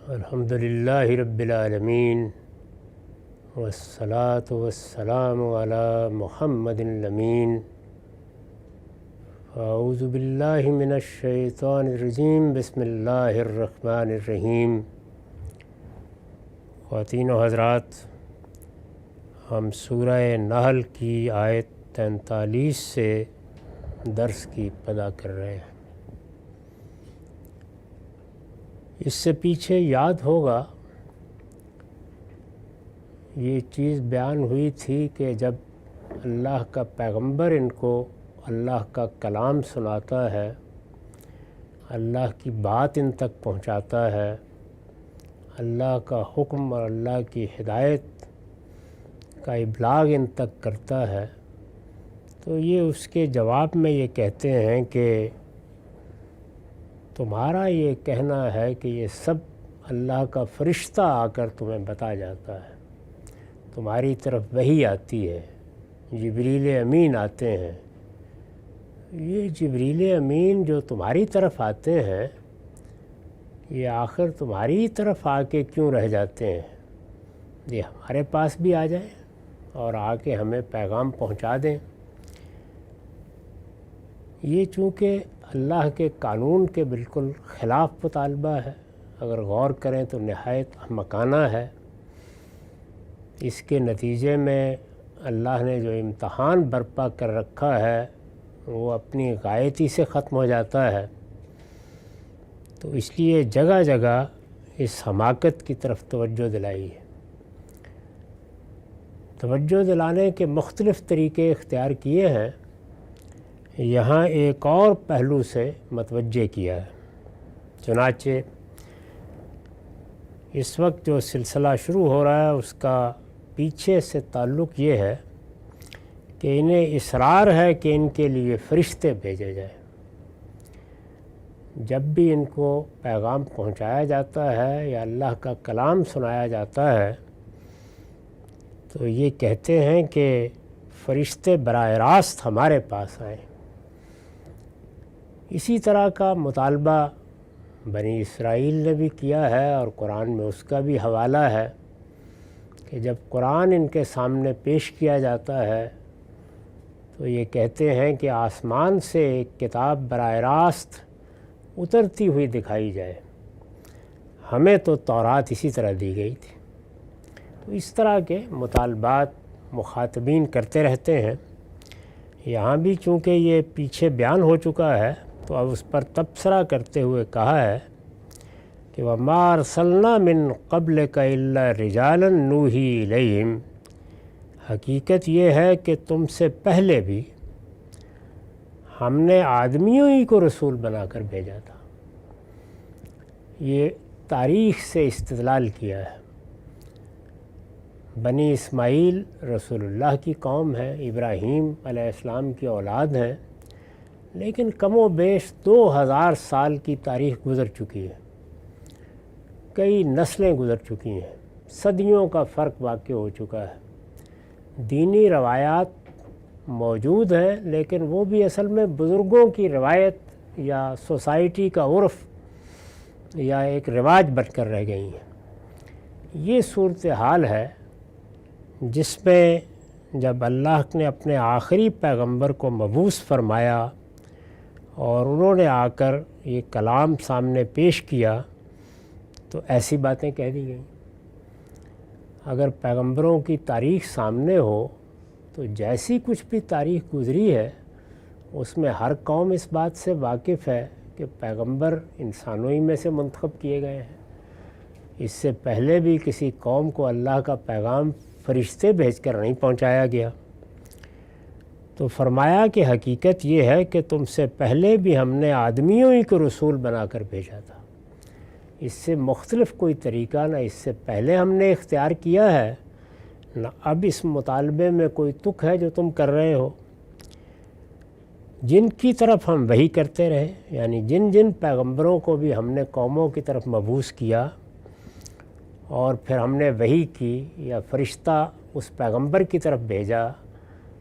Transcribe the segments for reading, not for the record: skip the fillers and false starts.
الحمدللہ رب العالمین والصلاة والسلام علی محمد الامین اعوذ باللہ من الشیطان الرجیم بسم اللہ الرحمن الرحیم۔ خواتین و حضرات، ہم سورہ نحل کی آیت 43 سے درس کی ابتدا کر رہے ہیں۔ اس سے پیچھے یاد ہوگا یہ چیز بیان ہوئی تھی کہ جب اللہ کا پیغمبر ان کو اللہ کا کلام سناتا ہے، اللہ کی بات ان تک پہنچاتا ہے، اللہ کا حکم اور اللہ کی ہدایت کا ابلاغ ان تک کرتا ہے، تو یہ اس کے جواب میں یہ کہتے ہیں کہ تمہارا یہ کہنا ہے کہ یہ سب اللہ کا فرشتہ آ کر تمہیں بتا جاتا ہے، تمہاری طرف وحی آتی ہے، جبریل امین آتے ہیں۔ یہ جبریل امین جو تمہاری طرف آتے ہیں، یہ آخر تمہاری طرف آ کے کیوں رہ جاتے ہیں؟ یہ ہمارے پاس بھی آ جائیں اور آ کے ہمیں پیغام پہنچا دیں۔ یہ چونکہ اللہ کے قانون کے بالکل خلاف مطالبہ ہے، اگر غور کریں تو نہایت احمقانہ ہے۔ اس کے نتیجے میں اللہ نے جو امتحان برپا کر رکھا ہے وہ اپنی غایتی سے ختم ہو جاتا ہے۔ تو اس لیے جگہ جگہ اس حماقت کی طرف توجہ دلائی ہے۔ توجہ دلانے کے مختلف طریقے اختیار کیے ہیں، یہاں ایک اور پہلو سے متوجہ کیا ہے۔ چنانچہ اس وقت جو سلسلہ شروع ہو رہا ہے اس کا پیچھے سے تعلق یہ ہے کہ انہیں اصرار ہے کہ ان کے لیے فرشتے بھیجے جائیں۔ جب بھی ان کو پیغام پہنچایا جاتا ہے یا اللہ کا کلام سنایا جاتا ہے تو یہ کہتے ہیں کہ فرشتے براہ راست ہمارے پاس آئیں۔ اسی طرح کا مطالبہ بنی اسرائیل نے بھی کیا ہے اور قرآن میں اس کا بھی حوالہ ہے کہ جب قرآن ان کے سامنے پیش کیا جاتا ہے تو یہ کہتے ہیں کہ آسمان سے ایک کتاب براہ راست اترتی ہوئی دکھائی جائے، ہمیں تو تورات اسی طرح دی گئی تھی۔ تو اس طرح کے مطالبات مخاطبین کرتے رہتے ہیں۔ یہاں بھی چونکہ یہ پیچھے بیان ہو چکا ہے تو اب اس پر تبصرہ کرتے ہوئے کہا ہے کہ وَمَا أَرْسَلْنَا مِن قَبْلِكَ إِلَّا رِجَالًا نُوحِي إِلَيْهِمْ۔ حقیقت یہ ہے کہ تم سے پہلے بھی ہم نے آدمیوں ہی کو رسول بنا کر بھیجا تھا۔ یہ تاریخ سے استدلال کیا ہے۔ بنی اسماعیل رسول اللہ کی قوم ہے، ابراہیم علیہ السلام کی اولاد ہیں، لیکن کم و بیش 2000 سال کی تاریخ گزر چکی ہے، کئی نسلیں گزر چکی ہیں، صدیوں کا فرق واقع ہو چکا ہے۔ دینی روایات موجود ہیں لیکن وہ بھی اصل میں بزرگوں کی روایت یا سوسائٹی کا عرف یا ایک رواج بن کر رہ گئی ہیں۔ یہ صورتحال ہے جس میں جب اللہ نے اپنے آخری پیغمبر کو مبعوث فرمایا اور انہوں نے آ کر یہ کلام سامنے پیش کیا تو ایسی باتیں کہہ دی گئیں۔ اگر پیغمبروں کی تاریخ سامنے ہو تو جیسی کچھ بھی تاریخ گزری ہے اس میں ہر قوم اس بات سے واقف ہے کہ پیغمبر انسانوں ہی میں سے منتخب کیے گئے ہیں۔ اس سے پہلے بھی کسی قوم کو اللہ کا پیغام فرشتے بھیج کر نہیں پہنچایا گیا۔ تو فرمایا کہ حقیقت یہ ہے کہ تم سے پہلے بھی ہم نے آدمیوں ہی کو رسول بنا کر بھیجا تھا۔ اس سے مختلف کوئی طریقہ نہ اس سے پہلے ہم نے اختیار کیا ہے، نہ اب اس مطالبے میں کوئی تک ہے جو تم کر رہے ہو۔ جن کی طرف ہم وحی کرتے رہے، یعنی جن جن پیغمبروں کو بھی ہم نے قوموں کی طرف مبعوث کیا اور پھر ہم نے وحی کی یا فرشتہ اس پیغمبر کی طرف بھیجا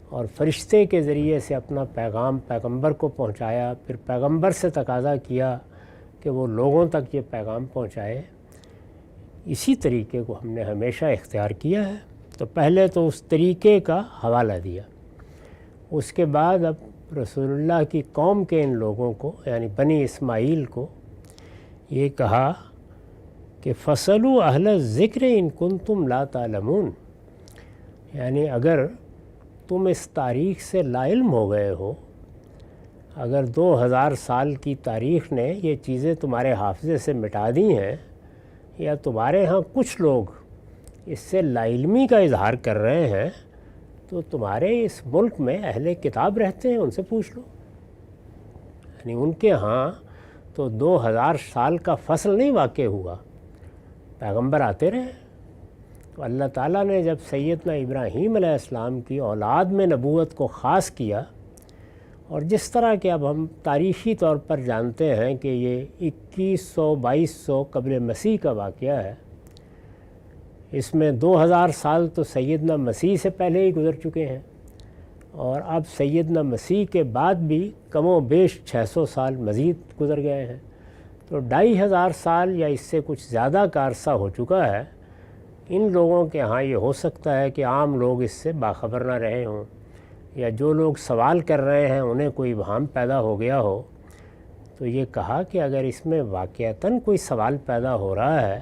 اور فرشتے کے ذریعے سے اپنا پیغام پیغمبر کو پہنچایا، پھر پیغمبر سے تقاضا کیا کہ وہ لوگوں تک یہ پیغام پہنچائے، اسی طریقے کو ہم نے ہمیشہ اختیار کیا ہے۔ تو پہلے تو اس طریقے کا حوالہ دیا، اس کے بعد اب رسول اللہ کی قوم کے ان لوگوں کو یعنی بنی اسماعیل کو یہ کہا کہ فَاسْأَلُوا أَهْلَ الذِّكْرِ إِن كُنتُمْ لَا تَعْلَمُونَ، یعنی اگر تم اس تاریخ سے لا علم ہو گئے ہو، اگر 2000 سال کی تاریخ نے یہ چیزیں تمہارے حافظے سے مٹا دی ہیں، یا تمہارے ہاں کچھ لوگ اس سے لا علمی کا اظہار کر رہے ہیں، تو تمہارے اس ملک میں اہل کتاب رہتے ہیں، ان سے پوچھ لو۔ یعنی ان کے ہاں تو 2000 سال کا فصل نہیں واقع ہوا، پیغمبر آتے رہے۔ تو اللہ تعالیٰ نے جب سیدنا ابراہیم علیہ السلام کی اولاد میں نبوت کو خاص کیا، اور جس طرح کہ اب ہم تاریخی طور پر جانتے ہیں کہ یہ 2100-2200 قبل مسیح کا واقعہ ہے، اس میں 2000 سال تو سیدنا مسیح سے پہلے ہی گزر چکے ہیں، اور اب سیدنا مسیح کے بعد بھی کم و بیش 600 سال مزید گزر گئے ہیں۔ تو 2500 سال یا اس سے کچھ زیادہ کا عرصہ ہو چکا ہے۔ ان لوگوں کے ہاں یہ ہو سکتا ہے کہ عام لوگ اس سے باخبر نہ رہے ہوں، یا جو لوگ سوال کر رہے ہیں انہیں کوئی ابہام پیدا ہو گیا ہو۔ تو یہ کہا کہ اگر اس میں واقعتاً کوئی سوال پیدا ہو رہا ہے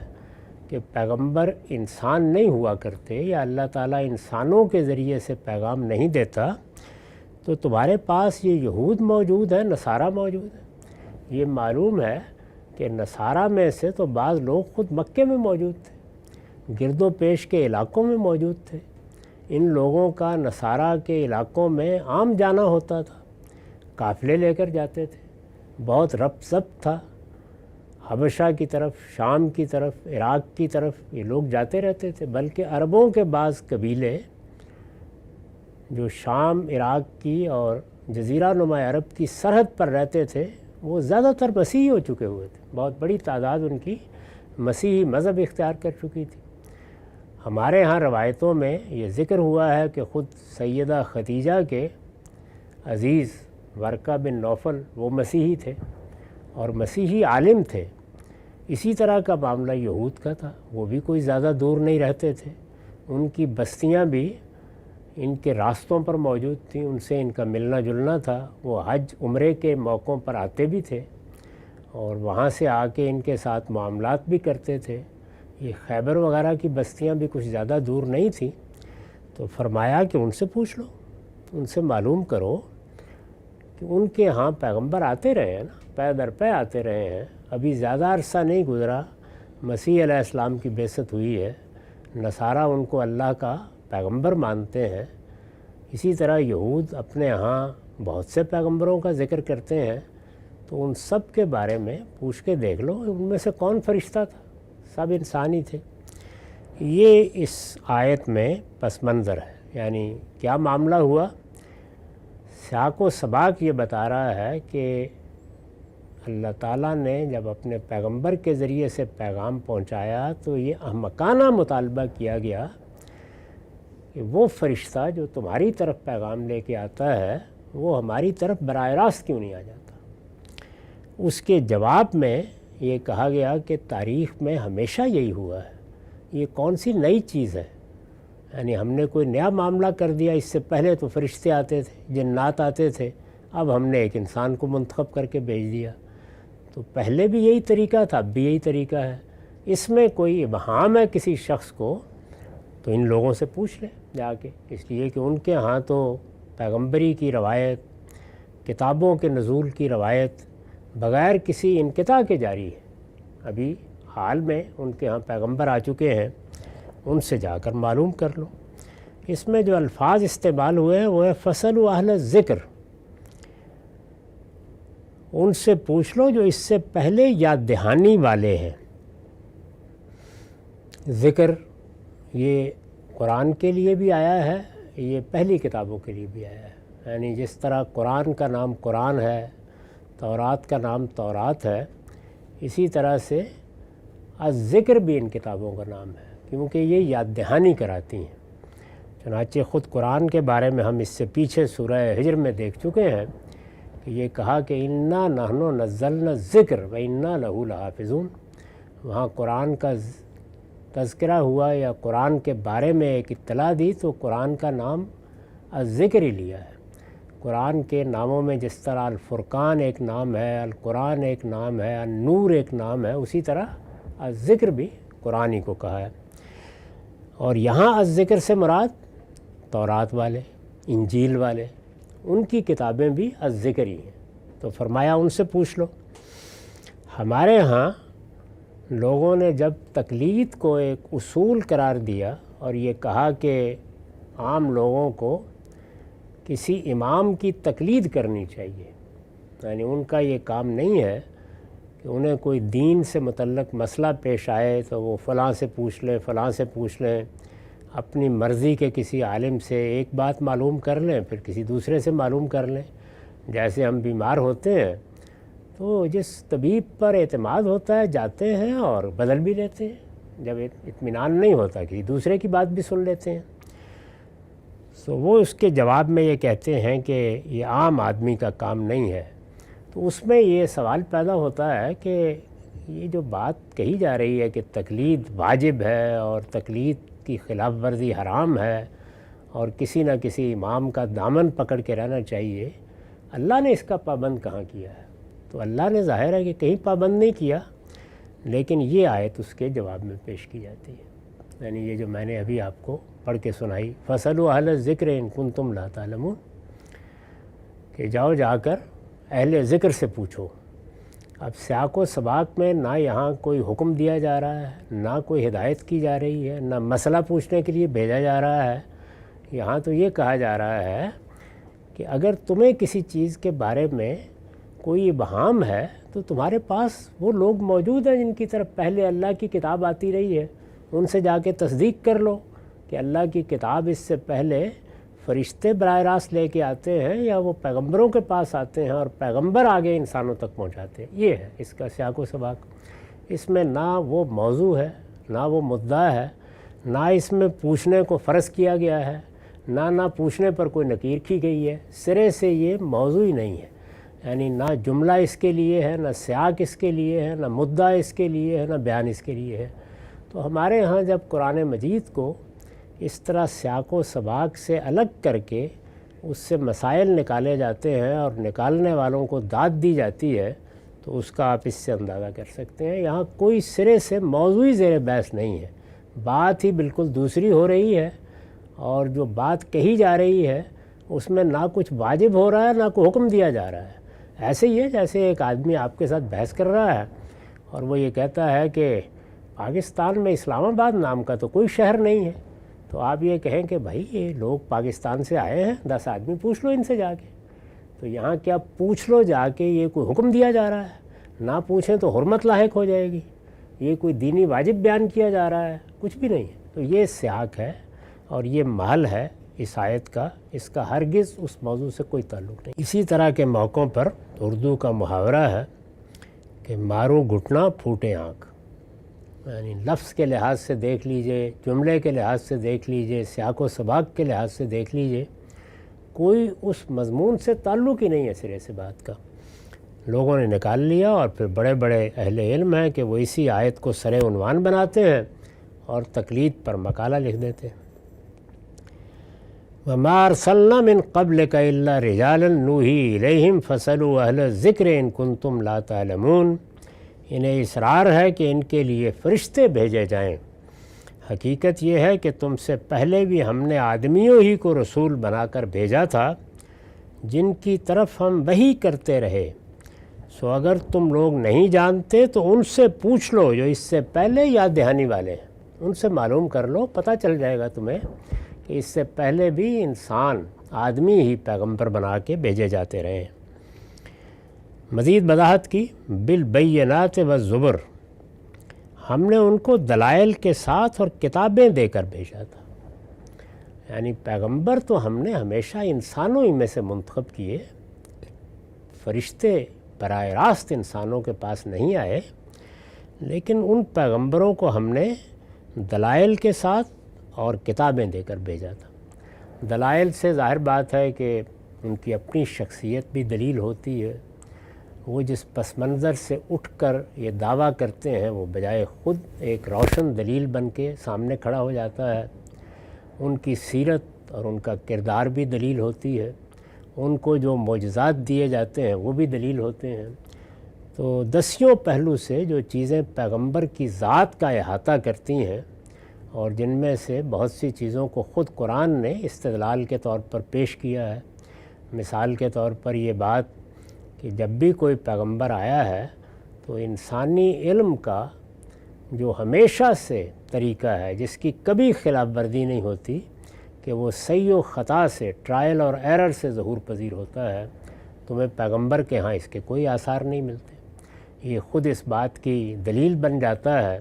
کہ پیغمبر انسان نہیں ہوا کرتے، یا اللہ تعالیٰ انسانوں کے ذریعے سے پیغام نہیں دیتا، تو تمہارے پاس یہ یہود موجود ہیں، نصارہ موجود ہیں۔ یہ معلوم ہے کہ نصارہ میں سے تو بعض لوگ خود مکے میں موجود تھے، گرد و پیش کے علاقوں میں موجود تھے۔ ان لوگوں کا نصارہ کے علاقوں میں عام جانا ہوتا تھا، قافلے لے کر جاتے تھے، بہت ربط ضبط تھا۔ حبشہ کی طرف، شام کی طرف، عراق کی طرف یہ لوگ جاتے رہتے تھے، بلکہ عربوں کے بعض قبیلے جو شام، عراق کی اور جزیرہ نما عرب کی سرحد پر رہتے تھے، وہ زیادہ تر مسیحی ہو چکے ہوئے تھے، بہت بڑی تعداد ان کی مسیحی مذہب اختیار کر چکی تھی۔ ہمارے ہاں روایتوں میں یہ ذکر ہوا ہے کہ خود سیدہ خدیجہ کے عزیز ورقہ بن نوفل وہ مسیحی تھے اور مسیحی عالم تھے۔ اسی طرح کا معاملہ یہود کا تھا، وہ بھی کوئی زیادہ دور نہیں رہتے تھے، ان کی بستیاں بھی ان کے راستوں پر موجود تھیں، ان سے ان کا ملنا جلنا تھا۔ وہ حج عمرے کے موقعوں پر آتے بھی تھے اور وہاں سے آ کے ان کے ساتھ معاملات بھی کرتے تھے۔ یہ خیبر وغیرہ کی بستیاں بھی کچھ زیادہ دور نہیں تھیں۔ تو فرمایا کہ ان سے پوچھ لو، ان سے معلوم کرو کہ ان کے ہاں پیغمبر آتے رہے ہیں نا، پے در پے آتے رہے ہیں۔ ابھی زیادہ عرصہ نہیں گزرا، مسیح علیہ السلام کی بعثت ہوئی ہے، نصارہ ان کو اللہ کا پیغمبر مانتے ہیں۔ اسی طرح یہود اپنے ہاں بہت سے پیغمبروں کا ذکر کرتے ہیں۔ تو ان سب کے بارے میں پوچھ کے دیکھ لو ان میں سے کون فرشتہ تھا، سب انسان ہی تھے۔ یہ اس آیت میں پس منظر ہے، یعنی کیا معاملہ ہوا۔ سیاق و سباق یہ بتا رہا ہے کہ اللہ تعالیٰ نے جب اپنے پیغمبر کے ذریعے سے پیغام پہنچایا تو یہ احمقانہ مطالبہ کیا گیا کہ وہ فرشتہ جو تمہاری طرف پیغام لے کے آتا ہے وہ ہماری طرف براہ راست کیوں نہیں آ جاتا۔ اس کے جواب میں یہ کہا گیا کہ تاریخ میں ہمیشہ یہی ہوا ہے، یہ کون سی نئی چیز ہے۔ یعنی ہم نے کوئی نیا معاملہ کر دیا، اس سے پہلے تو فرشتے آتے تھے، جنات آتے تھے، اب ہم نے ایک انسان کو منتخب کر کے بھیج دیا۔ تو پہلے بھی یہی طریقہ تھا، اب بھی یہی طریقہ ہے۔ اس میں کوئی ابہام ہے کسی شخص کو تو ان لوگوں سے پوچھ لیں جا کے، اس لیے کہ ان کے ہاں تو پیغمبری کی روایت، کتابوں کے نزول کی روایت بغیر کسی انقطاع کے جاری ہے۔ ابھی حال میں ان کے ہاں پیغمبر آ چکے ہیں، ان سے جا کر معلوم کر لو۔ اس میں جو الفاظ استعمال ہوئے ہیں وہ ہے فَاسْأَلُوا أَهْلَ الذِّكْرِ، ان سے پوچھ لو جو اس سے پہلے یاد دہانی والے ہیں۔ ذکر یہ قرآن کے لیے بھی آیا ہے، یہ پہلی کتابوں کے لیے بھی آیا ہے۔ یعنی جس طرح قرآن کا نام قرآن ہے، تورات کا نام تورات ہے، اسی طرح سے الذکر بھی ان کتابوں کا نام ہے، کیونکہ یہ یاد دہانی کراتی ہیں۔ چنانچہ خود قرآن کے بارے میں ہم اس سے پیچھے سورہ ہجر میں دیکھ چکے ہیں کہ یہ کہا کہ انا نحن نزلنا الذکر و انا لہ لحافظون، وہاں قرآن کا تذکرہ ہوا یا قرآن کے بارے میں ایک اطلاع دی تو قرآن کا نام الذکر ہی لیا ہے۔ قرآن کے ناموں میں جس طرح الفرقان ایک نام ہے، القرآن ایک نام ہے، النور ایک نام ہے، اسی طرح الذکر بھی قرآن ہی کو کہا ہے۔ اور یہاں الذکر سے مراد تورات والے، انجیل والے، ان کی کتابیں بھی الذکر ہی ہیں۔ تو فرمایا ان سے پوچھ لو۔ ہمارے ہاں لوگوں نے جب تقلید کو ایک اصول قرار دیا اور یہ کہا کہ عام لوگوں کو کسی امام کی تقلید کرنی چاہیے، یعنی ان کا یہ کام نہیں ہے کہ انہیں کوئی دین سے متعلق مسئلہ پیش آئے تو وہ فلاں سے پوچھ لیں، فلاں سے پوچھ لیں، اپنی مرضی کے کسی عالم سے ایک بات معلوم کر لیں پھر کسی دوسرے سے معلوم کر لیں۔ جیسے ہم بیمار ہوتے ہیں تو جس طبیب پر اعتماد ہوتا ہے جاتے ہیں اور بدل بھی لیتے ہیں، جب اطمینان نہیں ہوتا کسی دوسرے کی بات بھی سن لیتے ہیں۔ تو وہ اس کے جواب میں یہ کہتے ہیں کہ یہ عام آدمی کا کام نہیں ہے۔ تو اس میں یہ سوال پیدا ہوتا ہے کہ یہ جو بات کہی جا رہی ہے کہ تقلید واجب ہے اور تقلید کی خلاف ورزی حرام ہے اور کسی نہ کسی امام کا دامن پکڑ کے رہنا چاہیے، اللہ نے اس کا پابند کہاں کیا ہے؟ تو اللہ نے ظاہر ہے کہ کہیں پابند نہیں کیا، لیکن یہ آیت اس کے جواب میں پیش کی جاتی ہے، یعنی یہ جو میں نے ابھی آپ کو پڑھ کے سنائی، فَاسْأَلُوا أَهْلَ الذِّكْرِ إِن كُنتُمْ لَا تَعْلَمُونَ، کہ جاؤ جا کر اہل ذکر سے پوچھو۔ اب سیاق و سباق میں نہ یہاں کوئی حکم دیا جا رہا ہے، نہ کوئی ہدایت کی جا رہی ہے، نہ مسئلہ پوچھنے کے لیے بھیجا جا رہا ہے۔ یہاں تو یہ کہا جا رہا ہے کہ اگر تمہیں کسی چیز کے بارے میں کوئی ابہام ہے تو تمہارے پاس وہ لوگ موجود ہیں جن کی طرف پہلے اللہ کی کتاب آتی رہی ہے، ان سے جا کے تصدیق کر لو کہ اللہ کی کتاب اس سے پہلے فرشتے براہ راست لے کے آتے ہیں یا وہ پیغمبروں کے پاس آتے ہیں اور پیغمبر آگے انسانوں تک پہنچاتے ہیں۔ یہ ہے اس کا سیاق و سباق۔ اس میں نہ وہ موضوع ہے، نہ وہ مدعا ہے، نہ اس میں پوچھنے کو فرض کیا گیا ہے، نہ پوچھنے پر کوئی نکیر کی گئی ہے۔ سرے سے یہ موضوع ہی نہیں ہے، یعنی نہ جملہ اس کے لیے ہے، نہ سیاق اس کے لیے ہے، نہ مدعا اس کے لیے ہے، نہ بیان اس کے لیے ہے۔ تو ہمارے ہاں جب قرآن مجید کو اس طرح سیاق و سباق سے الگ کر کے اس سے مسائل نکالے جاتے ہیں اور نکالنے والوں کو داد دی جاتی ہے تو اس کا آپ اس سے اندازہ کر سکتے ہیں یہاں کوئی سرے سے موضوعی زیر بحث نہیں ہے، بات ہی بالکل دوسری ہو رہی ہے، اور جو بات کہی جا رہی ہے اس میں نہ کچھ واجب ہو رہا ہے نہ کوئی حکم دیا جا رہا ہے۔ ایسے ہی ہے جیسے ایک آدمی آپ کے ساتھ بحث کر رہا ہے اور وہ یہ کہتا ہے کہ پاکستان میں اسلام آباد نام کا تو کوئی شہر نہیں ہے، تو آپ یہ کہیں کہ بھائی یہ لوگ پاکستان سے آئے ہیں، 10 آدمی پوچھ لو ان سے جا کے۔ تو یہاں کیا پوچھ لو جا کے یہ کوئی حکم دیا جا رہا ہے؟ نہ پوچھیں تو حرمت لاحق ہو جائے گی، یہ کوئی دینی واجب بیان کیا جا رہا ہے؟ کچھ بھی نہیں ہے۔ تو یہ سیاق ہے اور یہ محل ہے اس آیت کا، اس کا ہرگز اس موضوع سے کوئی تعلق نہیں۔ اسی طرح کے موقعوں پر اردو کا محاورہ ہے کہ مارو گھٹنا پھوٹے آنکھ، یعنی لفظ کے لحاظ سے دیکھ لیجئے، جملے کے لحاظ سے دیکھ لیجئے، سیاق و سباق کے لحاظ سے دیکھ لیجئے، کوئی اس مضمون سے تعلق ہی نہیں ہے سرے سے بات کا۔ لوگوں نے نکال لیا اور پھر بڑے بڑے اہل علم ہیں کہ وہ اسی آیت کو سر عنوان بناتے ہیں اور تقلید پر مقالہ لکھ دیتے ہیں۔ وَمَا أَرْسَلْنَا مِن قَبْلِكَ إِلَّا رِجَالًا نُوحِي إِلَيْهِمْ فَاسْأَلُوا أَهْلَ الذِّكْرِ إِن كُنتُمْ لَا تَعْلَمُونَ۔ انہیں اصرار ہے کہ ان کے لیے فرشتے بھیجے جائیں، حقیقت یہ ہے کہ تم سے پہلے بھی ہم نے آدمیوں ہی کو رسول بنا کر بھیجا تھا جن کی طرف ہم وحی کرتے رہے، سو اگر تم لوگ نہیں جانتے تو ان سے پوچھ لو جو اس سے پہلے یاد دہانی والے ہیں، ان سے معلوم کر لو، پتہ چل جائے گا تمہیں کہ اس سے پہلے بھی انسان آدمی ہی پیغمبر بنا کے بھیجے جاتے رہے ہیں۔ مزید وضاحت کی، بالبینات والزبر، ہم نے ان کو دلائل کے ساتھ اور کتابیں دے کر بھیجا تھا، یعنی پیغمبر تو ہم نے ہمیشہ انسانوں ہی میں سے منتخب کیے، فرشتے براہ راست انسانوں کے پاس نہیں آئے، لیکن ان پیغمبروں کو ہم نے دلائل کے ساتھ اور کتابیں دے کر بھیجا تھا۔ دلائل سے ظاہر بات ہے کہ ان کی اپنی شخصیت بھی دلیل ہوتی ہے۔ وہ جس پس منظر سے اٹھ کر یہ دعویٰ کرتے ہیں وہ بجائے خود ایک روشن دلیل بن کے سامنے کھڑا ہو جاتا ہے۔ ان کی سیرت اور ان کا کردار بھی دلیل ہوتی ہے۔ ان کو جو معجزات دیے جاتے ہیں وہ بھی دلیل ہوتے ہیں۔ تو دسیوں پہلو سے جو چیزیں پیغمبر کی ذات کا احاطہ کرتی ہیں اور جن میں سے بہت سی چیزوں کو خود قرآن نے استدلال کے طور پر پیش کیا ہے۔ مثال کے طور پر یہ بات کہ جب بھی کوئی پیغمبر آیا ہے تو انسانی علم کا جو ہمیشہ سے طریقہ ہے، جس کی کبھی خلاف ورزی نہیں ہوتی، کہ وہ صحیح و خطا سے، ٹرائل اور ایرر سے ظہور پذیر ہوتا ہے، تمہیں پیغمبر کے ہاں اس کے کوئی آثار نہیں ملتے۔ یہ خود اس بات کی دلیل بن جاتا ہے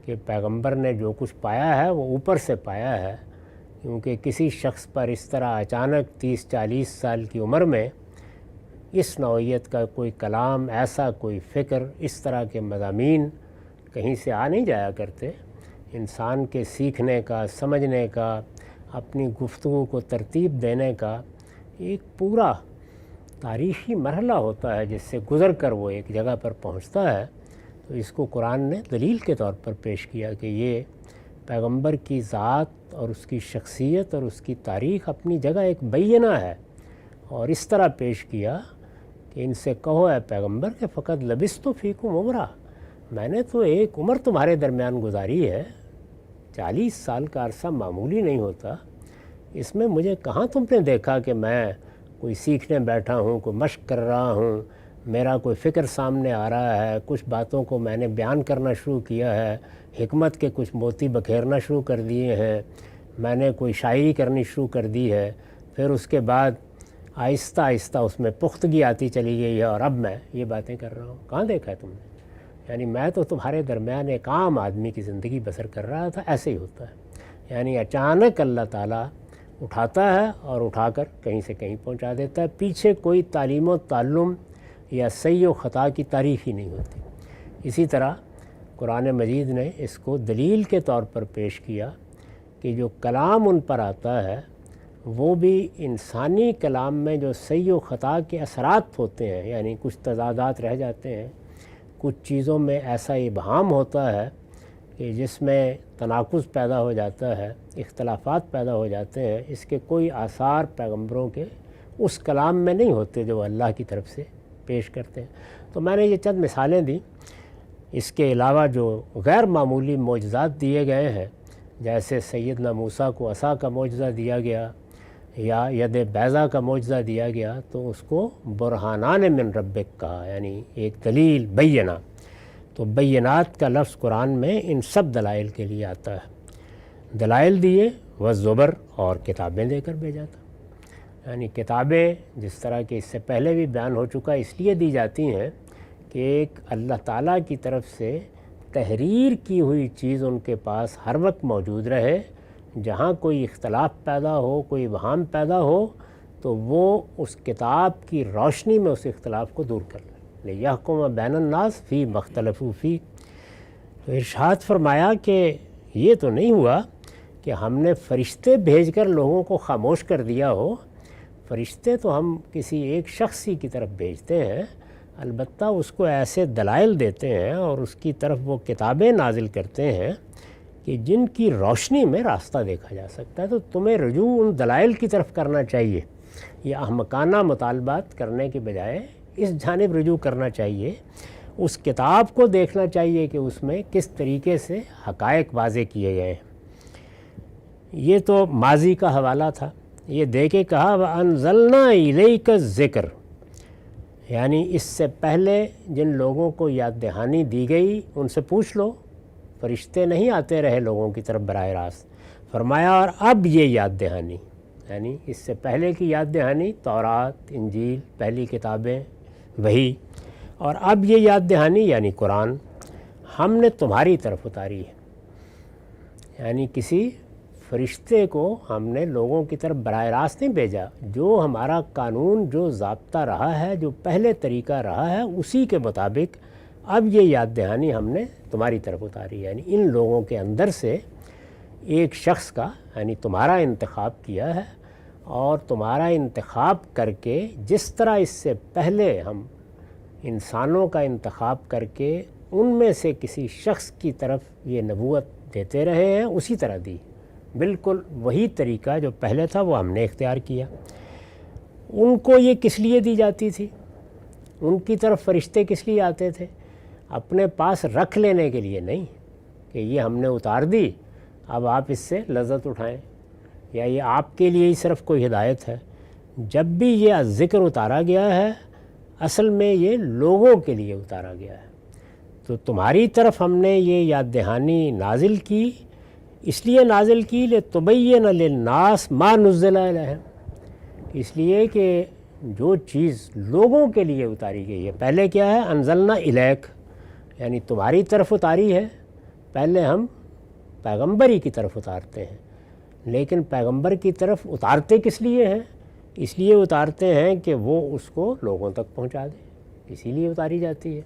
کہ پیغمبر نے جو کچھ پایا ہے وہ اوپر سے پایا ہے، کیونکہ کسی شخص پر اس طرح اچانک 30-40 سال کی عمر میں اس نوعیت کا کوئی کلام، ایسا کوئی فکر، اس طرح کے مضامین کہیں سے آ نہیں جایا کرتے۔ انسان کے سیکھنے کا، سمجھنے کا، اپنی گفتگو کو ترتیب دینے کا ایک پورا تاریخی مرحلہ ہوتا ہے جس سے گزر کر وہ ایک جگہ پر پہنچتا ہے۔ تو اس کو قرآن نے دلیل کے طور پر پیش کیا کہ یہ پیغمبر کی ذات اور اس کی شخصیت اور اس کی تاریخ اپنی جگہ ایک بینہ ہے، اور اس طرح پیش کیا کہ ان سے کہو اے پیغمبر کہ فقط لبثت فیکم عمرا، میں نے تو ایک عمر تمہارے درمیان گزاری ہے۔ 40 سال کا عرصہ معمولی نہیں ہوتا۔ اس میں مجھے کہاں تم نے دیکھا کہ میں کوئی سیکھنے بیٹھا ہوں، کوئی مشق کر رہا ہوں، میرا کوئی فکر سامنے آ رہا ہے، کچھ باتوں کو میں نے بیان کرنا شروع کیا ہے، حکمت کے کچھ موتی بکھیرنا شروع کر دیے ہیں، میں نے کوئی شاعری کرنی شروع کر دی ہے، پھر اس کے بعد آہستہ آہستہ اس میں پختگی آتی چلی گئی ہے، اور اب میں یہ باتیں کر رہا ہوں۔ کہاں دیکھا ہے تم نے؟ یعنی میں تو تمہارے درمیان ایک عام آدمی کی زندگی بسر کر رہا تھا۔ ایسے ہی ہوتا ہے، یعنی اچانک اللہ تعالیٰ اٹھاتا ہے اور اٹھا کر کہیں سے کہیں پہنچا دیتا ہے، پیچھے کوئی تعلیم و تعلم یا صحیح و خطا کی تاریخ ہی نہیں ہوتی۔ اسی طرح قرآن مجید نے اس کو دلیل کے طور پر پیش کیا کہ جو کلام ان پر آتا ہے وہ بھی انسانی کلام میں جو صحیح و خطا کے اثرات ہوتے ہیں، یعنی کچھ تضادات رہ جاتے ہیں، کچھ چیزوں میں ایسا ابہام ہوتا ہے کہ جس میں تناقض پیدا ہو جاتا ہے، اختلافات پیدا ہو جاتے ہیں، اس کے کوئی آثار پیغمبروں کے اس کلام میں نہیں ہوتے جو اللہ کی طرف سے پیش کرتے ہیں۔ تو میں نے یہ چند مثالیں دیں۔ اس کے علاوہ جو غیر معمولی معجزات دیے گئے ہیں، جیسے سیدنا موسیٰ کو عصا کا معجزہ دیا گیا یا ید بیضا کا معجزہ دیا گیا، تو اس کو برہانان من ربک کہا، یعنی ایک دلیل بینہ۔ تو بینات کا لفظ قرآن میں ان سب دلائل کے لیے آتا ہے۔ دلائل دیے والزبر، اور کتابیں دے کر بھیجا تھا۔ یعنی کتابیں جس طرح کہ اس سے پہلے بھی بیان ہو چکا، اس لیے دی جاتی ہیں کہ ایک اللہ تعالیٰ کی طرف سے تحریر کی ہوئی چیز ان کے پاس ہر وقت موجود رہے، جہاں کوئی اختلاف پیدا ہو، کوئی وہام پیدا ہو، تو وہ اس کتاب کی روشنی میں اس اختلاف کو دور کر لے۔ لِیَحْکُمَ بَیْنَ النَّاسِ فِی مَا اخْتَلَفُوا فِیہ۔ تو ارشاد فرمایا کہ یہ تو نہیں ہوا کہ ہم نے فرشتے بھیج کر لوگوں کو خاموش کر دیا ہو۔ فرشتے تو ہم کسی ایک شخصی کی طرف بھیجتے ہیں، البتہ اس کو ایسے دلائل دیتے ہیں اور اس کی طرف وہ کتابیں نازل کرتے ہیں کہ جن کی روشنی میں راستہ دیکھا جا سکتا ہے۔ تو تمہیں رجوع ان دلائل کی طرف کرنا چاہیے، یہ احمقانہ مطالبات کرنے کے بجائے اس جانب رجوع کرنا چاہیے، اس کتاب کو دیکھنا چاہیے کہ اس میں کس طریقے سے حقائق واضح کیے گئے ہیں۔ یہ تو ماضی کا حوالہ تھا۔ یہ دے کے کہا وَأَنزَلْنَا إِلَيْكَ الذِّكْرَ، یعنی اس سے پہلے جن لوگوں کو یاد دہانی دی گئی ان سے پوچھ لو، فرشتے نہیں آتے رہے لوگوں کی طرف براہ راست۔ فرمایا اور اب یہ یاد دہانی، یعنی اس سے پہلے کی یاد دہانی تورات، انجیل، پہلی کتابیں، وحی، اور اب یہ یاد دہانی یعنی قرآن ہم نے تمہاری طرف اتاری ہے۔ یعنی کسی فرشتے کو ہم نے لوگوں کی طرف براہ راست نہیں بھیجا، جو ہمارا قانون، جو ضابطہ رہا ہے، جو پہلے طریقہ رہا ہے، اسی کے مطابق اب یہ یاد دہانی ہم نے تمہاری طرف اتاری ہے۔ یعنی ان لوگوں کے اندر سے ایک شخص کا، یعنی تمہارا انتخاب کیا ہے، اور تمہارا انتخاب کر کے، جس طرح اس سے پہلے ہم انسانوں کا انتخاب کر کے ان میں سے کسی شخص کی طرف یہ نبوت دیتے رہے ہیں، اسی طرح دی. بالکل وہی طریقہ جو پہلے تھا وہ ہم نے اختیار کیا. ان کو یہ کس لیے دی جاتی تھی؟ ان کی طرف فرشتے کس لیے آتے تھے؟ اپنے پاس رکھ لینے کے لیے نہیں کہ یہ ہم نے اتار دی، اب آپ اس سے لذت اٹھائیں، یا یہ آپ کے لیے ہی صرف کوئی ہدایت ہے. جب بھی یہ ذکر اتارا گیا ہے، اصل میں یہ لوگوں کے لیے اتارا گیا ہے. تو تمہاری طرف ہم نے یہ یاد دہانی نازل کی، اس لیے نازل کی لِتُبَيِّنَ لِلنَّاسِ مَا نُزِّلَ إِلَيْهِمْ، اس لیے کہ جو چیز لوگوں کے لیے اتاری گئی ہے. پہلے کیا ہے؟ انزلنا الیک، یعنی تمہاری طرف اتاری ہے. پہلے ہم پیغمبری کی طرف اتارتے ہیں، لیکن پیغمبر کی طرف اتارتے کس لیے ہیں؟ اس لیے اتارتے ہیں کہ وہ اس کو لوگوں تک پہنچا دے، اسی لیے اتاری جاتی ہے.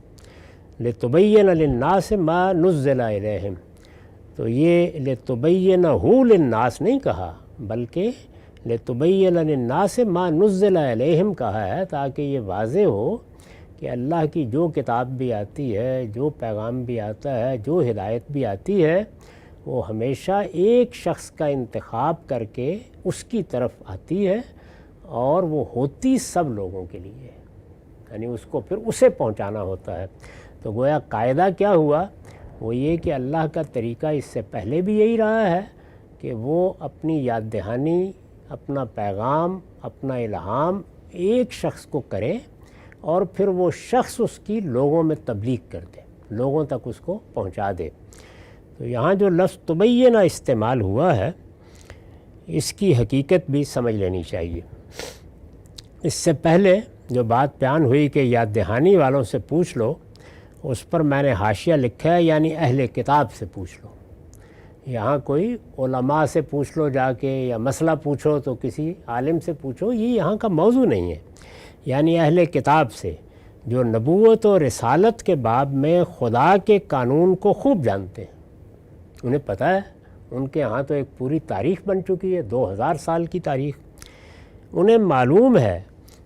لِتُبَيِّنَ لِلنَّاسِ مَا نُزِّلَ إِلَيْهِمْ، تو یہ لِتُبَيِّنَهُ لِلنَّاسِ نہیں کہا، بلکہ لِتُبَيِّنَ لِلنَّاسِ مَا نُزِّلَ إِلَيْهِمْ کہا ہے، تاکہ یہ واضح ہو کہ اللہ کی جو کتاب بھی آتی ہے، جو پیغام بھی آتا ہے، جو ہدایت بھی آتی ہے، وہ ہمیشہ ایک شخص کا انتخاب کر کے اس کی طرف آتی ہے، اور وہ ہوتی سب لوگوں کے لیے، یعنی اس کو پھر اسے پہنچانا ہوتا ہے. تو گویا قاعدہ کیا ہوا؟ وہ یہ کہ اللہ کا طریقہ اس سے پہلے بھی یہی رہا ہے کہ وہ اپنی یاد دہانی، اپنا پیغام، اپنا الہام ایک شخص کو کرے، اور پھر وہ شخص اس کی لوگوں میں تبلیغ کر دے، لوگوں تک اس کو پہنچا دے. تو یہاں جو لفظ تبینہ استعمال ہوا ہے، اس کی حقیقت بھی سمجھ لینی چاہیے. اس سے پہلے جو بات بیان ہوئی کہ یاد دہانی والوں سے پوچھ لو، اس پر میں نے حاشیہ لکھا ہے یعنی اہل کتاب سے پوچھ لو. یہاں کوئی علماء سے پوچھ لو جا کے، یا مسئلہ پوچھو تو کسی عالم سے پوچھو، یہ یہاں کا موضوع نہیں ہے. یعنی اہل کتاب سے جو نبوت و رسالت کے باب میں خدا کے قانون کو خوب جانتے ہیں، انہیں پتہ ہے. ان کے ہاں تو ایک پوری تاریخ بن چکی ہے، 2000 سال کی تاریخ. انہیں معلوم ہے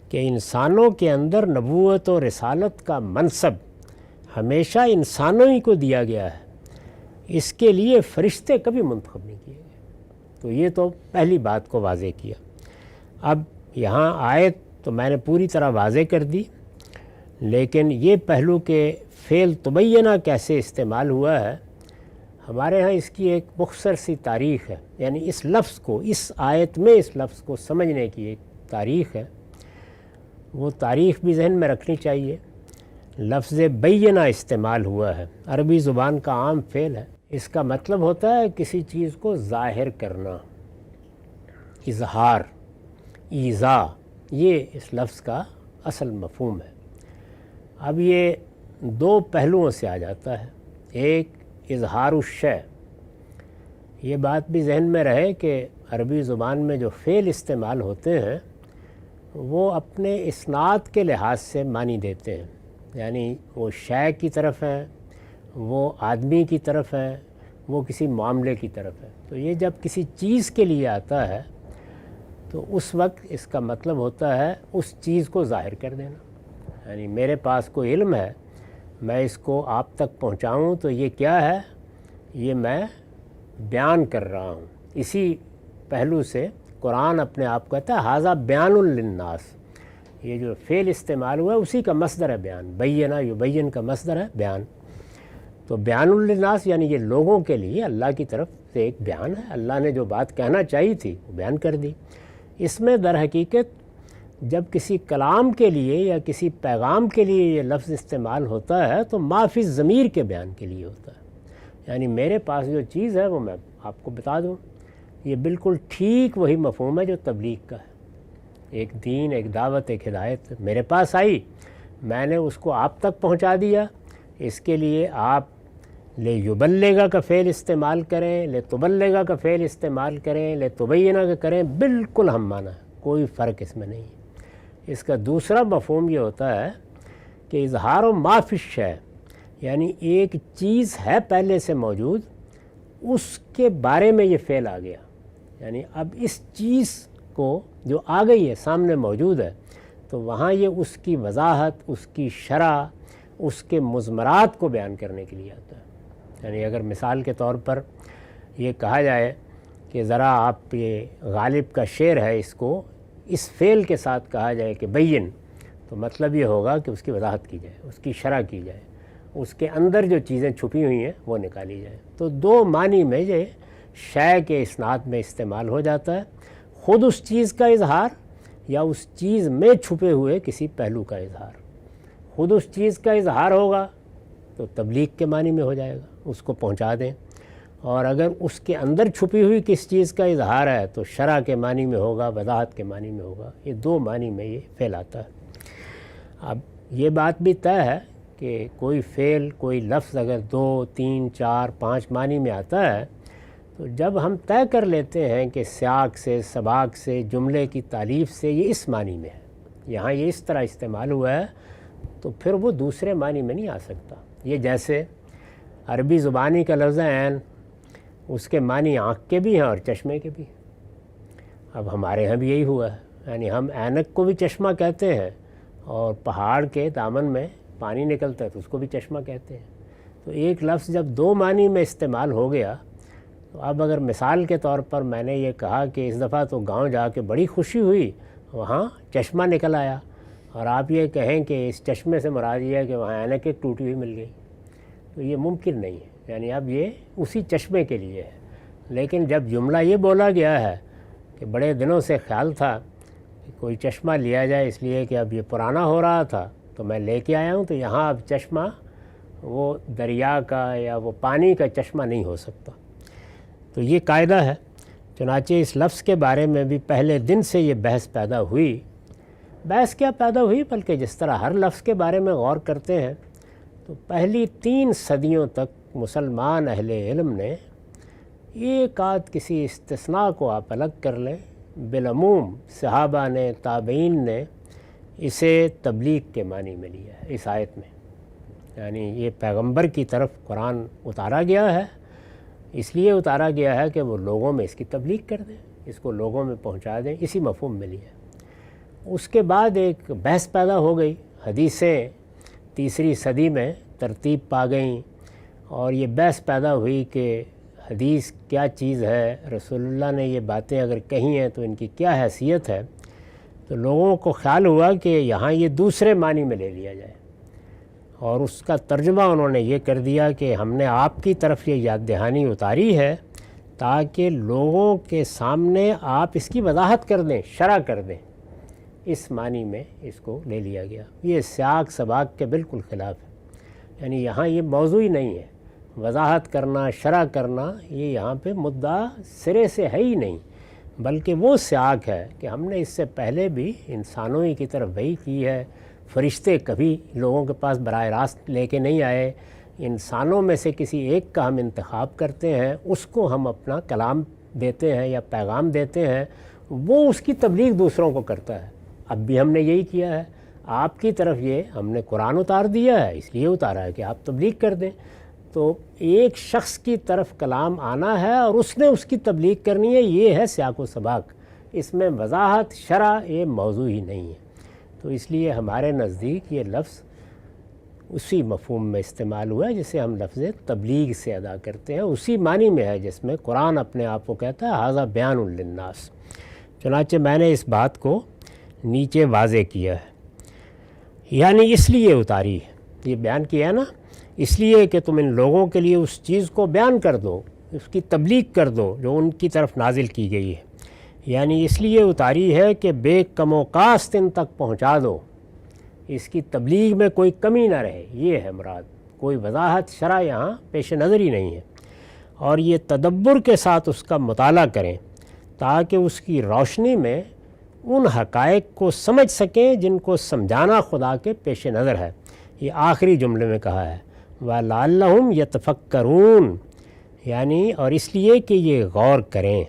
کہ انسانوں کے اندر نبوت و رسالت کا منصب ہمیشہ انسانوں ہی کو دیا گیا ہے، اس کے لیے فرشتے کبھی منتخب نہیں کیے گئے. تو یہ تو پہلی بات کو واضح کیا. اب یہاں آیت تو میں نے پوری طرح واضح کر دی، لیکن یہ پہلو کہ فعل تبینہ کیسے استعمال ہوا ہے، ہمارے ہاں اس کی ایک مختصر سی تاریخ ہے. یعنی اس لفظ کو، اس آیت میں اس لفظ کو سمجھنے کی ایک تاریخ ہے. وہ تاریخ بھی ذہن میں رکھنی چاہیے. لفظ بینہ استعمال ہوا ہے، عربی زبان کا عام فعل ہے. اس کا مطلب ہوتا ہے کسی چیز کو ظاہر کرنا، اظہار، ایذاء، یہ اس لفظ کا اصل مفہوم ہے. اب یہ دو پہلوؤں سے آ جاتا ہے. ایک اظہار الشیء، یہ بات بھی ذہن میں رہے کہ عربی زبان میں جو فعل استعمال ہوتے ہیں وہ اپنے اسناد کے لحاظ سے معنی دیتے ہیں. یعنی وہ شے کی طرف ہیں، وہ آدمی کی طرف ہیں، وہ کسی معاملے کی طرف ہے. تو یہ جب کسی چیز کے لیے آتا ہے تو اس وقت اس کا مطلب ہوتا ہے اس چیز کو ظاہر کر دینا. یعنی میرے پاس کوئی علم ہے، میں اس کو آپ تک پہنچاؤں تو یہ کیا ہے؟ یہ میں بیان کر رہا ہوں. اسی پہلو سے قرآن اپنے آپ کو کہتا ہے ھذا بیان للناس. یہ جو فعل استعمال ہوا ہے اسی کا مصدر ہے بیان. بینہ یبین کا مصدر ہے بیان. تو بیان للناس یعنی یہ لوگوں کے لیے اللہ کی طرف سے ایک بیان ہے. اللہ نے جو بات کہنا چاہی تھی وہ بیان کر دی. اس میں در حقیقت جب کسی کلام کے لیے یا کسی پیغام کے لیے یہ لفظ استعمال ہوتا ہے تو ما فی الضمیر کے بیان کے لیے ہوتا ہے. یعنی میرے پاس جو چیز ہے وہ میں آپ کو بتا دوں. یہ بالکل ٹھیک وہی مفہوم ہے جو تبلیغ کا ہے. ایک دین، ایک دعوت، ایک ہدایت میرے پاس آئی، میں نے اس کو آپ تک پہنچا دیا. اس کے لیے آپ لیبلغ کا فعل استعمال کریں، لتبلغ کا فعل استعمال کریں، لتبینہ کا کریں، بالکل ہم معنی ہے، کوئی فرق اس میں نہیں ہے. اس کا دوسرا مفہوم یہ ہوتا ہے کہ اظہار و ما فی الشیء، یعنی ایک چیز ہے پہلے سے موجود، اس کے بارے میں یہ فعل آ گیا. یعنی اب اس چیز کو جو آ گئی ہے سامنے موجود ہے، تو وہاں یہ اس کی وضاحت، اس کی شرح، اس کے مضمرات کو بیان کرنے کے لیے آتا ہے۔ یعنی اگر مثال کے طور پر یہ کہا جائے کہ ذرا آپ یہ غالب کا شعر ہے، اس کو اس فعل کے ساتھ کہا جائے کہ بین، تو مطلب یہ ہوگا کہ اس کی وضاحت کی جائے، اس کی شرح کی جائے، اس کے اندر جو چیزیں چھپی ہوئی ہیں وہ نکالی جائے۔ تو دو معنی میں یہ شے کے اسناد میں استعمال ہو جاتا ہے، خود اس چیز کا اظہار یا اس چیز میں چھپے ہوئے کسی پہلو کا اظہار۔ خود اس چیز کا اظہار ہوگا تو تبلیغ کے معنی میں ہو جائے گا، اس کو پہنچا دیں، اور اگر اس کے اندر چھپی ہوئی کس چیز کا اظہار ہے تو شرح کے معنی میں ہوگا، وضاحت کے معنی میں ہوگا۔ یہ دو معنی میں یہ پھیلاتا ہے۔ اب یہ بات بھی طے ہے کہ کوئی فعل، کوئی لفظ اگر 2، 3، 4، 5 معنی میں آتا ہے تو جب ہم طے کر لیتے ہیں کہ سیاق سے، سباق سے، جملے کی تالیف سے یہ اس معنی میں ہے، یہاں یہ اس طرح استعمال ہوا ہے، تو پھر وہ دوسرے معنی میں نہیں آ سکتا۔ یہ جیسے عربی زبانی کا لفظ عین، اس کے معنی آنکھ کے بھی ہیں اور چشمے کے بھی۔ اب ہمارے ہاں بھی یہی ہوا ہے، یعنی ہم عینک کو بھی چشمہ کہتے ہیں، اور پہاڑ کے دامن میں پانی نکلتا ہے تو اس کو بھی چشمہ کہتے ہیں۔ تو ایک لفظ جب دو معنی میں استعمال ہو گیا، تو اب اگر مثال کے طور پر میں نے یہ کہا کہ اس دفعہ تو گاؤں جا کے بڑی خوشی ہوئی، وہاں چشمہ نکل آیا، اور آپ یہ کہیں کہ اس چشمے سے مراد یہ ہے کہ وہاں عینک ایک ٹوٹی ہوئی مل گئی، تو یہ ممکن نہیں ہے۔ یعنی اب یہ اسی چشمے کے لیے ہے۔ لیکن جب جملہ یہ بولا گیا ہے کہ بڑے دنوں سے خیال تھا کہ کوئی چشمہ لیا جائے، اس لیے کہ اب یہ پرانا ہو رہا تھا تو میں لے کے آیا ہوں، تو یہاں اب چشمہ وہ دریا کا یا وہ پانی کا چشمہ نہیں ہو سکتا۔ تو یہ قاعدہ ہے۔ چنانچہ اس لفظ کے بارے میں بھی پہلے دن سے یہ بحث پیدا ہوئی۔ بحث کیا پیدا ہوئی، بلکہ جس طرح ہر لفظ کے بارے میں غور کرتے ہیں تو پہلی 3 صدیوں تک مسلمان اہل علم نے ایک آدھ کسی استثناء کو آپ الگ کر لیں، بالعموم صحابہ نے، تابعین نے اسے تبلیغ کے معنی میں لیا ہے اس آیت میں۔ یعنی یہ پیغمبر کی طرف قرآن اتارا گیا ہے، اس لیے اتارا گیا ہے کہ وہ لوگوں میں اس کی تبلیغ کر دیں، اس کو لوگوں میں پہنچا دیں، اسی مفہوم میں لیا۔ اس کے بعد ایک بحث پیدا ہو گئی، حدیثیں 3 صدی میں ترتیب پا گئیں، اور یہ بحث پیدا ہوئی کہ حدیث کیا چیز ہے، رسول اللہ نے یہ باتیں اگر کہی ہیں تو ان کی کیا حیثیت ہے۔ تو لوگوں کو خیال ہوا کہ یہاں یہ دوسرے معنی میں لے لیا جائے، اور اس کا ترجمہ انہوں نے یہ کر دیا کہ ہم نے آپ کی طرف یہ یاد دہانی اتاری ہے تاکہ لوگوں کے سامنے آپ اس کی وضاحت کر دیں، شرح کر دیں۔ اس معنی میں اس کو لے لیا گیا۔ یہ سیاق سباق کے بالکل خلاف ہے، یعنی یہاں یہ موضوع ہی نہیں ہے، وضاحت کرنا، شرح کرنا، یہ یہاں پہ مدعا سرے سے ہے ہی نہیں، بلکہ وہ سیاق ہے کہ ہم نے اس سے پہلے بھی انسانوں ہی کی طرف وحی کی ہے، فرشتے کبھی لوگوں کے پاس براہ راست لے کے نہیں آئے، انسانوں میں سے کسی ایک کا ہم انتخاب کرتے ہیں، اس کو ہم اپنا کلام دیتے ہیں یا پیغام دیتے ہیں، وہ اس کی تبلیغ دوسروں کو کرتا ہے۔ اب بھی ہم نے یہی کیا ہے، آپ کی طرف یہ ہم نے قرآن اتار دیا ہے، اس لیے اتارا ہے کہ آپ تبلیغ کر دیں۔ تو ایک شخص کی طرف کلام آنا ہے اور اس نے اس کی تبلیغ کرنی ہے، یہ ہے سیاق و سباق۔ اس میں وضاحت، شرح یہ موضوع ہی نہیں ہے۔ تو اس لیے ہمارے نزدیک یہ لفظ اسی مفہوم میں استعمال ہوا ہے جسے ہم لفظ تبلیغ سے ادا کرتے ہیں، اسی معنی میں ہے جس میں قرآن اپنے آپ کو کہتا ہے ھذا بیان للناس۔ چنانچہ میں نے اس بات کو نیچے واضح کیا ہے، یعنی اس لیے اتاری ہے، یہ بیان کیا ہے نا، اس لیے کہ تم ان لوگوں کے لیے اس چیز کو بیان کر دو، اس کی تبلیغ کر دو جو ان کی طرف نازل کی گئی ہے، یعنی اس لیے اتاری ہے کہ بے کم و کاست ان تک پہنچا دو، اس کی تبلیغ میں کوئی کمی نہ رہے، یہ ہے مراد، کوئی وضاحت شرح یہاں پیش نظر ہی نہیں ہے۔ اور یہ تدبر کے ساتھ اس کا مطالعہ کریں تاکہ اس کی روشنی میں ان حقائق کو سمجھ سکیں جن کو سمجھانا خدا کے پیش نظر ہے۔ یہ آخری جملے میں کہا ہے وَلَعَلَّهُمْ يَتَفَكَّرُونَ، یعنی اور اس لیے کہ یہ غور کریں۔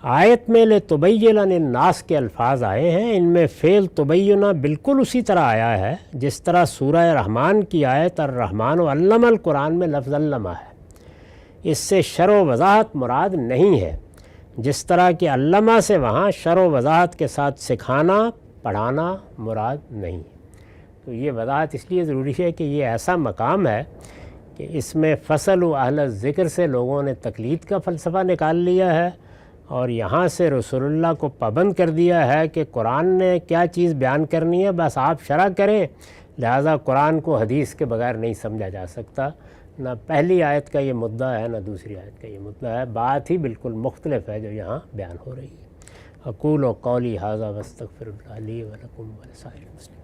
آیت میں لِتُبَيِّنَ لِلنَّاسِ کے الفاظ آئے ہیں، ان میں فعل تبینہ بالکل اسی طرح آیا ہے جس طرح سورہ رحمان کی آیت الرحمن علم القرآن میں لفظ علمہ ہے۔ اس سے شرح و وضاحت مراد نہیں ہے، جس طرح کہ علامہ سے وہاں شرح و وضاحت کے ساتھ سکھانا پڑھانا مراد نہیں۔ تو یہ وضاحت اس لیے ضروری ہے کہ یہ ایسا مقام ہے کہ اس میں فصل و اہل ذکر سے لوگوں نے تقلید کا فلسفہ نکال لیا ہے، اور یہاں سے رسول اللہ کو پابند کر دیا ہے کہ قرآن نے کیا چیز بیان کرنی ہے بس آپ شرح کریں، لہٰذا قرآن کو حدیث کے بغیر نہیں سمجھا جا سکتا۔ نہ پہلی آیت کا یہ مدعا ہے نہ دوسری آیت کا یہ مدعا ہے، بات ہی بالکل مختلف ہے جو یہاں بیان ہو رہی ہے۔ اقول و قولی ھذا واستغفر اللہ لی ولکم ولسائر المسلمین۔